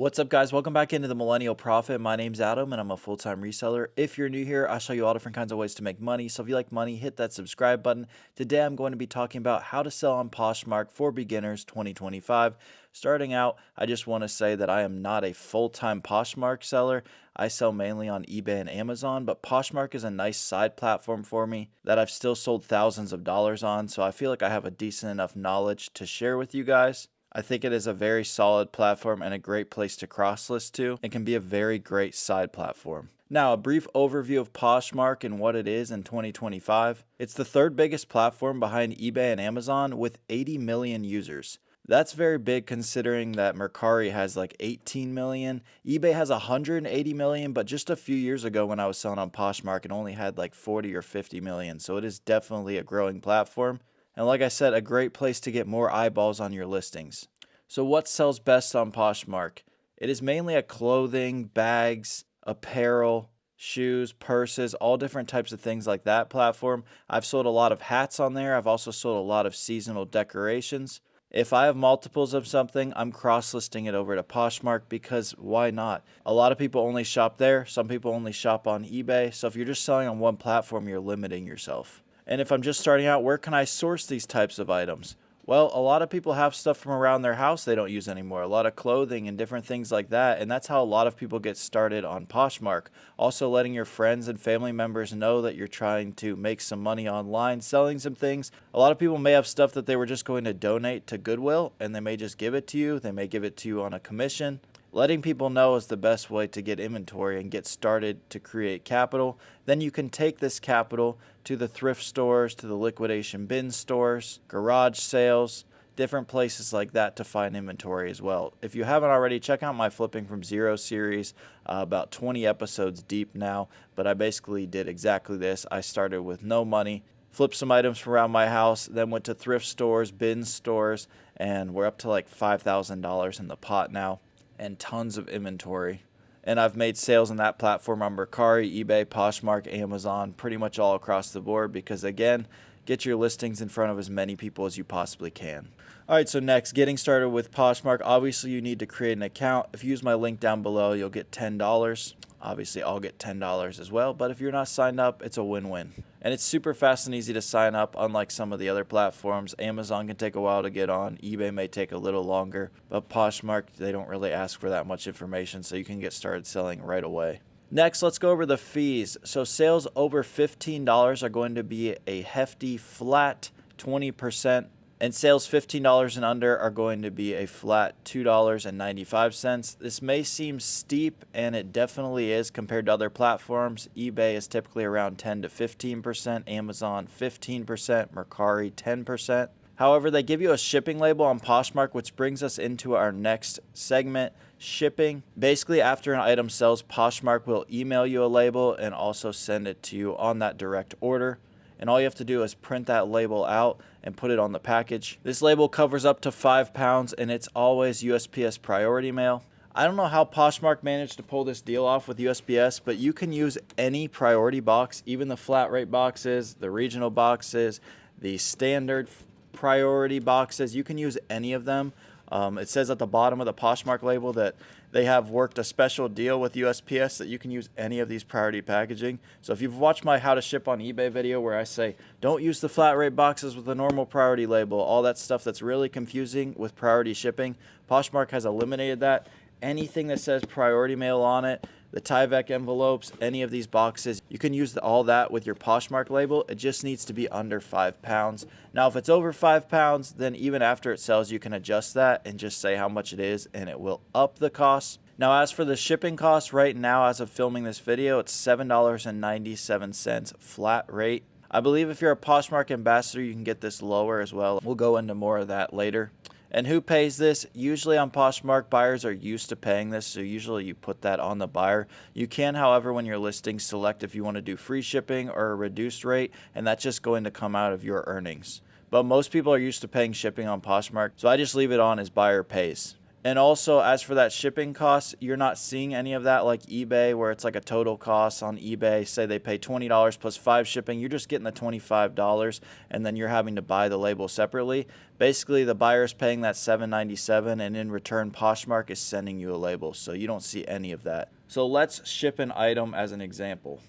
What's up, guys? Welcome back into the Millennial Profit. My name's Adam and I'm a full-time reseller. If you're new here, I'll show you all different kinds of ways to make money. So if you like money, hit that subscribe button. Today I'm going to be talking about how to sell on Poshmark for beginners 2025. Starting out, I just want to say that I am not a full-time Poshmark seller. I sell mainly on eBay and Amazon, but Poshmark is a nice side platform for me that I've still sold thousands of dollars on. So I feel like I have a decent enough knowledge to share with you guys. I think it is a very solid platform and a great place to cross-list to, and can be a very great side platform. Now, a brief overview of Poshmark and what it is in 2025. It's the third biggest platform behind eBay and Amazon with 80 million users. That's very big considering that Mercari has like 18 million. eBay has 180 million, but just a few years ago when I was selling on Poshmark, it only had like 40 or 50 million. So it is definitely a growing platform. And like I said, a great place to get more eyeballs on your listings. So what sells best on Poshmark? It is mainly a clothing, bags, apparel, shoes, purses, all different types of things like that platform. I've sold a lot of hats on there. I've also sold a lot of seasonal decorations. If I have multiples of something, I'm cross-listing it over to Poshmark because why not? A lot of people only shop there. Some people only shop on eBay. So if you're just selling on one platform, you're limiting yourself. And if I'm just starting out, where can I source these types of items? Well, a lot of people have stuff from around their house they don't use anymore, a lot of clothing and different things like that, and that's how a lot of people get started on Poshmark. Also letting your friends and family members know that you're trying to make some money online, selling some things. A lot of people may have stuff that they were just going to donate to Goodwill, and they may just give it to you. They may give it to you on a commission. Letting people know is the best way to get inventory and get started to create capital. Then you can take this capital to the thrift stores, to the liquidation bin stores, garage sales, different places like that to find inventory as well. If you haven't already, check out my Flipping from Zero series, about 20 episodes deep now, but I basically did exactly this. I started with no money, flipped some items from around my house, then went to thrift stores, bin stores, and we're up to like $5,000 in the pot now. And tons of inventory. And I've made sales on that platform on Mercari, eBay, Poshmark, Amazon, pretty much all across the board because, again, get your listings in front of as many people as you possibly can. All right, so next, getting started with Poshmark. Obviously, you need to create an account. If you use my link down below, you'll get $10. Obviously, I'll get $10 as well, but if you're not signed up, it's a win-win. And it's super fast and easy to sign up, unlike some of the other platforms. Amazon can take a while to get on. eBay may take a little longer, but Poshmark, they don't really ask for that much information, so you can get started selling right away. Next, let's go over the fees. So sales over $15 are going to be a hefty flat 20%. And sales $15 and under are going to be a flat $2.95. This may seem steep, and it definitely is compared to other platforms. eBay is typically around 10 to 15%, Amazon 15%, Mercari 10%. However, they give you a shipping label on Poshmark, which brings us into our next segment, shipping. Basically, after an item sells, Poshmark will email you a label and also send it to you on that direct order. And all you have to do is print that label out and put it on the package. This label covers up to 5 pounds, and it's always USPS priority mail. I don't know how Poshmark managed to pull this deal off with USPS, but you can use any priority box, even the flat rate boxes, the regional boxes, the standard priority boxes. You can use any of them. It says at the bottom of the Poshmark label that they have worked a special deal with USPS that you can use any of these priority packaging. So if you've watched my how to ship on eBay video where I say don't use the flat rate boxes with the normal priority label, all that stuff that's really confusing with priority shipping, Poshmark has eliminated that. Anything that says priority mail on it, the Tyvek envelopes, any of these boxes, you can use all that with your Poshmark label. It just needs to be under 5 pounds. Now, if it's over 5 pounds, then even after it sells, you can adjust that and just say how much it is, and it will up the cost. Now, as for the shipping cost, right now, as of filming this video, it's $7.97 flat rate. I believe if you're a Poshmark Ambassador, you can get this lower as well. We'll go into more of that later. And who pays this? Usually on Poshmark, buyers are used to paying this, so usually you put that on the buyer. You can, however, when you're listing, select if you want to do free shipping or a reduced rate, and that's just going to come out of your earnings. But most people are used to paying shipping on Poshmark, so I just leave it on as buyer pays. And also, as for that shipping cost, you're not seeing any of that like eBay, where it's like a total cost on eBay. Say they pay $20 plus 5 shipping, you're just getting the $25, and then you're having to buy the label separately. Basically, the buyer's paying that $7.97, and in return, Poshmark is sending you a label, so you don't see any of that. So let's ship an item as an example.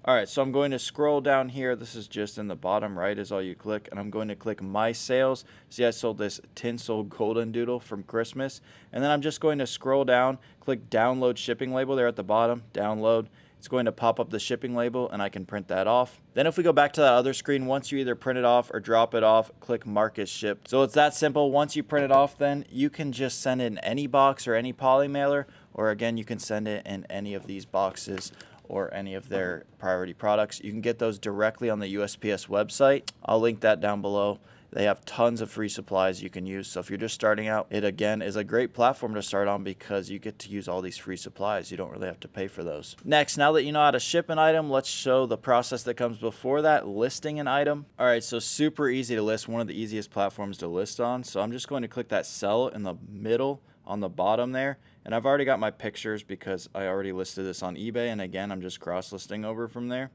All right, so I'm going to scroll down here. This is just in the bottom right is all you click, and I'm going to click My Sales. See, I sold this tinsel golden doodle from Christmas, and then I'm just going to scroll down, click Download Shipping Label there at the bottom, download. It's going to pop up the shipping label, and I can print that off. Then if we go back to that other screen, once you either print it off or drop it off, click Mark as Shipped. So it's that simple. Once you print it off, then you can just send it in any box or any poly mailer, or again, you can send it in any of these boxes or any of their priority products. You can get those directly on the USPS website. I'll link that down below. They have tons of free supplies you can use. So if you're just starting out, it again is a great platform to start on because you get to use all these free supplies. You don't really have to pay for those. Next, now that you know how to ship an item, let's show the process that comes before that, listing an item. All right, so super easy to list, one of the easiest platforms to list on. So I'm just going to click that sell in the middle on the bottom there. And I've already got my pictures because I already listed this on eBay. And again, I'm just cross-listing over from there.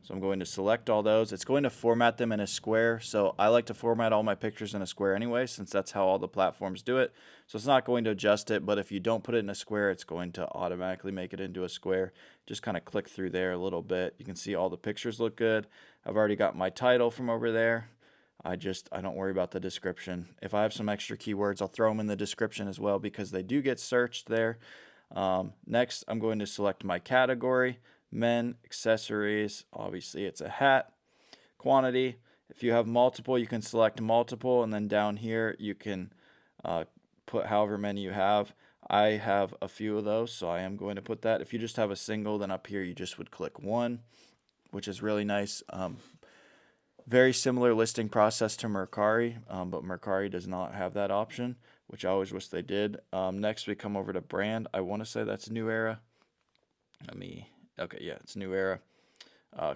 So I'm going to select all those. It's going to format them in a square. So I like to format all my pictures in a square anyway, since that's how all the platforms do it. So it's not going to adjust it, but if you don't put it in a square, it's going to automatically make it into a square. Just kind of click through there a little bit. You can see all the pictures look good. I've already got my title from over there. I don't worry about the description. If I have some extra keywords, I'll throw them in the description as well because they do get searched there. Next, I'm going to select my category, men, accessories. Obviously, it's a hat. Quantity. If you have multiple, you can select multiple, and then down here, you can put however many you have. I have a few of those, so I am going to put that. If you just have a single, then up here, you just would click one, which is really nice. Very similar listing process to Mercari, but Mercari does not have that option, which I always wish they did. Next, we come over to brand. I want to say that's New Era. Okay, yeah, it's New Era.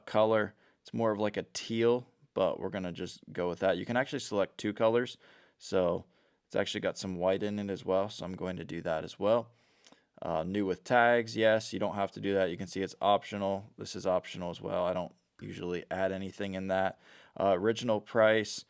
Color, it's more of like a teal, but we're going to just go with that. You can actually select 2 colors, so it's actually got some white in it as well, so I'm going to do that as well. New with tags, yes, you don't have to do that. You can see it's optional. This is optional as well. I don't usually add anything in that. Original price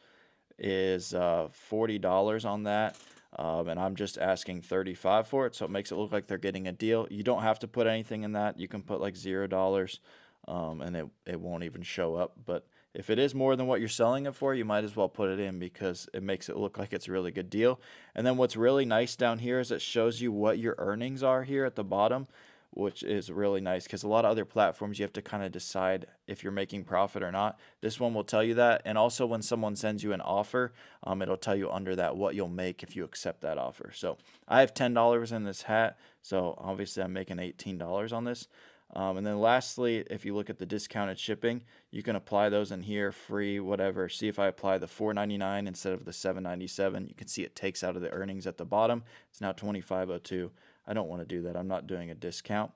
is $40 on that, and I'm just asking $35 for it, so it makes it look like they're getting a deal. You don't have to put anything in that. You can put like $0, and it won't even show up. But if it is more than what you're selling it for, you might as well put it in because it makes it look like it's a really good deal. And then what's really nice down here is it shows you what your earnings are here at the bottom, which is really nice because a lot of other platforms you have to kind of decide if you're making profit or not. This one will tell you that. And also when someone sends you an offer, it'll tell you under that what you'll make if you accept that offer. So I have $10 in this hat, so obviously I'm making $18 on this. And then lastly, if you look at the discounted shipping, you can apply those in here, free, whatever. See if I apply the $4.99 instead of the $7.97. You can see it takes out of the earnings at the bottom. It's now $25.02. I don't want to do that. I'm not doing a discount.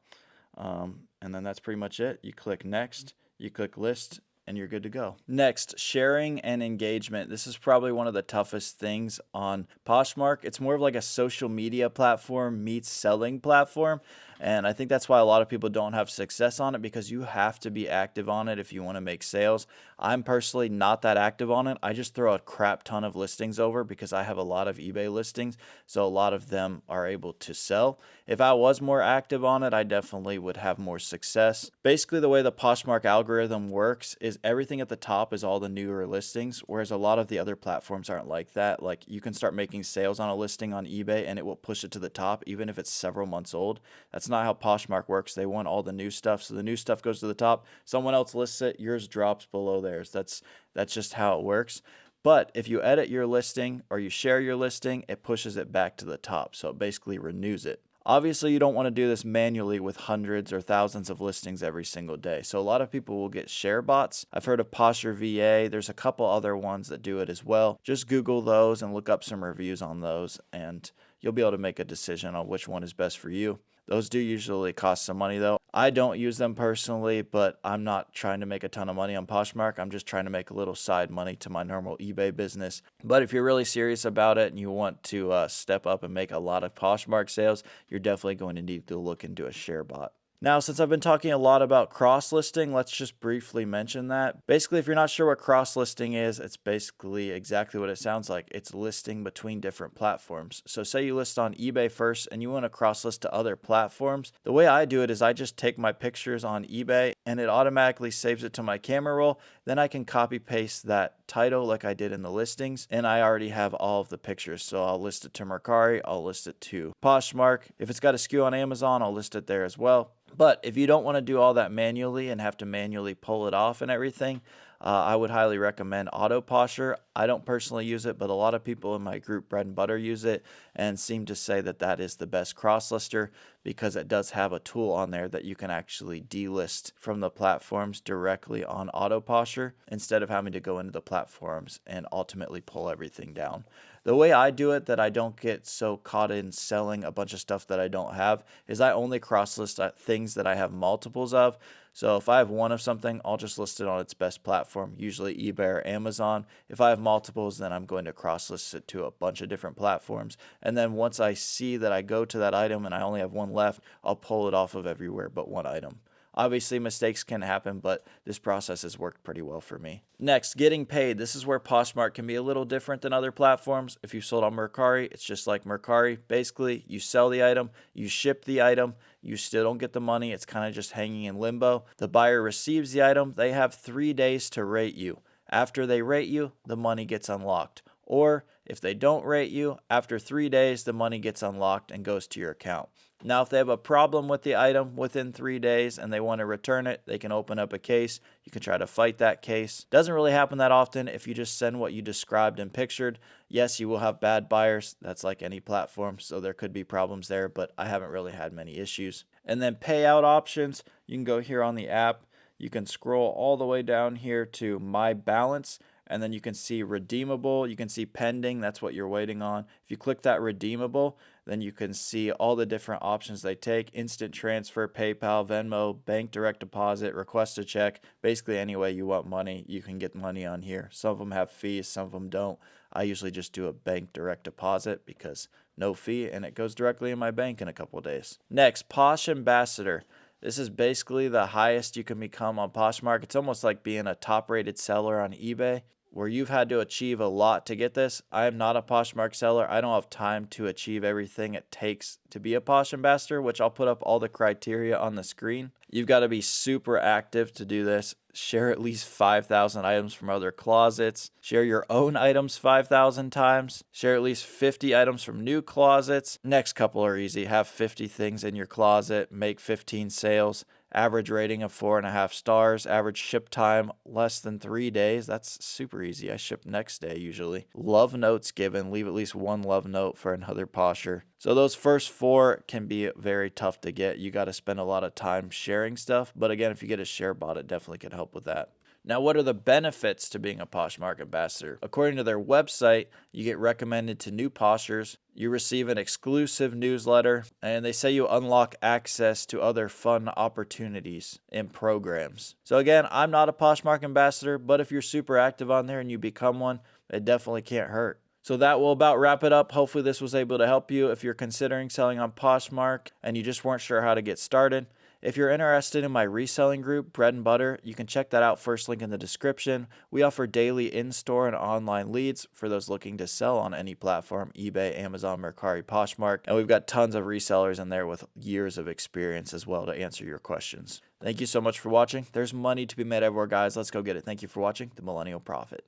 And then that's pretty much it. You click next, you click list, and you're good to go. Next, sharing and engagement. This is probably one of the toughest things on Poshmark. It's more of like a social media platform meets selling platform. And I think that's why a lot of people don't have success on it, because you have to be active on it if you want to make sales. I'm personally not that active on it. I just throw a crap ton of listings over because I have a lot of eBay listings, so a lot of them are able to sell. If I was more active on it, I definitely would have more success. Basically, the way the Poshmark algorithm works is everything at the top is all the newer listings, whereas a lot of the other platforms aren't like that. Like, you can start making sales on a listing on eBay and it will push it to the top even if it's several months old. That's not how Poshmark works. They want all the new stuff, so the new stuff goes to the top. Someone else lists it, yours drops below theirs. That's just how it works. But if you edit your listing or you share your listing, it pushes it back to the top, so it basically renews it. Obviously, you don't want to do this manually with hundreds or thousands of listings every single day. So a lot of people will get share bots. I've heard of Posher VA. There's a couple other ones that do it as well. Just Google those and look up some reviews on those, and you'll be able to make a decision on which one is best for you. Those do usually cost some money though. I don't use them personally, but I'm not trying to make a ton of money on Poshmark. I'm just trying to make a little side money to my normal eBay business. But if you're really serious about it and you want to step up and make a lot of Poshmark sales, you're definitely going to need to look into a share bot. Now, since I've been talking a lot about cross-listing, let's just briefly mention that. Basically, if you're not sure what cross-listing is, it's basically exactly what it sounds like. It's listing between different platforms. So say you list on eBay first and you want to cross-list to other platforms. The way I do it is I just take my pictures on eBay and it automatically saves it to my camera roll. Then I can copy-paste that title like I did in the listings, and I already have all of the pictures. So I'll list it to Mercari, I'll list it to Poshmark. If it's got a SKU on Amazon, I'll list it there as well. But if you don't want to do all that manually and have to manually pull it off and everything, I would highly recommend autoposher. I don't personally use it, but a lot of people in my group Bread and Butter use it and seem to say that that is the best cross-lister because it does have a tool on there that you can actually delist from the platforms directly on autoposher instead of having to go into the platforms and ultimately pull everything down. The way I do it that I don't get so caught in selling a bunch of stuff that I don't have is I only cross-list things that I have multiples of. So if I have one of something, I'll just list it on its best platform, usually eBay or Amazon. If I have multiples, then I'm going to cross-list it to a bunch of different platforms. And then once I see that I go to that item and I only have one left, I'll pull it off of everywhere but one item. Obviously, mistakes can happen, but this process has worked pretty well for me. Next, getting paid. This is where Poshmark can be a little different than other platforms. If you sold on Mercari, it's just like Mercari. Basically, you sell the item, you ship the item, you still don't get the money. It's kind of just hanging in limbo. The buyer receives the item. They have 3 days to rate you. After they rate you, the money gets unlocked. Or if they don't rate you, after 3 days, the money gets unlocked and goes to your account. Now, if they have a problem with the item within 3 days and they want to return it, they can open up a case. You can try to fight that case. Doesn't really happen that often if you just send what you described and pictured. Yes, you will have bad buyers. That's like any platform, so there could be problems there, but I haven't really had many issues. And then payout options, you can go here on the app. You can scroll all the way down here to My Balance. And then you can see redeemable, you can see pending, that's what you're waiting on. If you click that redeemable, then you can see all the different options they take: instant transfer, PayPal, Venmo, bank direct deposit, request a check. Basically any way you want money, you can get money on here. Some of them have fees, some of them don't. I usually just do a bank direct deposit because no fee and it goes directly in my bank in a couple of days. Next, Posh Ambassador. This is basically the highest you can become on Poshmark. It's almost like being a top-rated seller on eBay, where you've had to achieve a lot to get this. I am not a Poshmark seller. I don't have time to achieve everything it takes to be a Posh Ambassador, which I'll put up all the criteria on the screen. You've got to be super active to do this. Share at least 5,000 items from other closets. Share your own items 5,000 times. Share at least 50 items from new closets. Next couple are easy. Have 50 things in your closet. Make 15 sales. Average rating of 4.5 stars. Average ship time less than 3 days. That's super easy. I ship next day usually. Love notes given. Leave at least one love note for another posher. So those first 4 can be very tough to get. You got to spend a lot of time sharing stuff. But again, if you get a share bot, it definitely can help with that. Now, what are the benefits to being a Poshmark Ambassador? According to their website, you get recommended to new poshers, you receive an exclusive newsletter, and they say you unlock access to other fun opportunities and programs. So again, I'm not a Poshmark Ambassador, but if you're super active on there and you become one, it definitely can't hurt. So that will about wrap it up. Hopefully this was able to help you if you're considering selling on Poshmark and you just weren't sure how to get started. If you're interested in my reselling group, Bread and Butter, you can check that out. First link in the description. We offer daily in-store and online leads for those looking to sell on any platform: eBay, Amazon, Mercari, Poshmark. And we've got tons of resellers in there with years of experience as well to answer your questions. Thank you so much for watching. There's money to be made everywhere, guys. Let's go get it. Thank you for watching The Millennial Prophet.